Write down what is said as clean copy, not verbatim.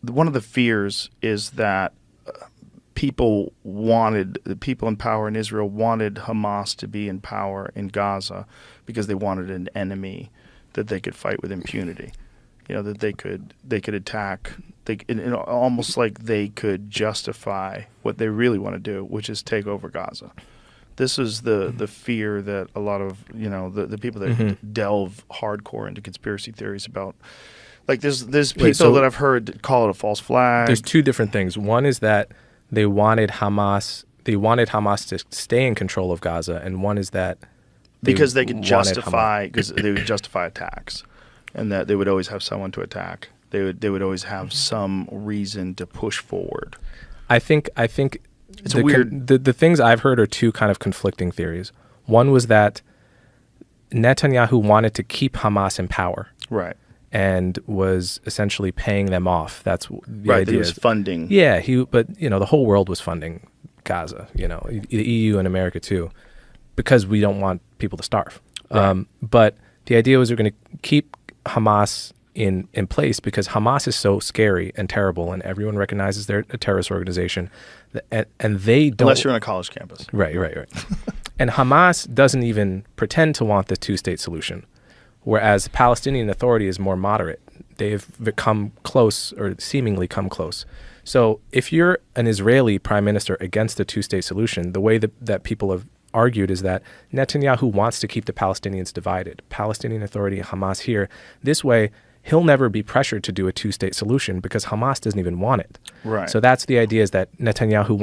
one of the fears is that the people in power in Israel wanted Hamas to be in power in Gaza because they wanted an enemy that they could fight with impunity. That they could attack. Almost like they could justify what they really want to do, which is take over Gaza. This is the fear that a lot of the people that delve hardcore into conspiracy theories about. Like there's people that I've heard call it a false flag. There's two different things. One is that they wanted Hamas to stay in control of Gaza, and one is that because they would justify attacks, and that they would always have someone to attack. They would always have some reason to push forward. I think it's weird. The things I've heard are two kind of conflicting theories. One was that Netanyahu wanted to keep Hamas in power, right, and was essentially paying them off. That's the idea. He was funding. Yeah, but the whole world was funding Gaza. The EU and America too, because we don't want people to starve. Right. But the idea was we're going to keep Hamas in place because Hamas is so scary and terrible, and everyone recognizes they're a terrorist organization, and they don't. Unless you're on a college campus. Right. And Hamas doesn't even pretend to want the two-state solution, whereas the Palestinian Authority is more moderate. They've come close, or seemingly come close. So if you're an Israeli prime minister against the two-state solution, the way that people have argued is that Netanyahu wants to keep the Palestinians divided. Palestinian Authority, Hamas here. This way, he'll never be pressured to do a two-state solution because Hamas doesn't even want it. Right. So that's the idea, is that Netanyahu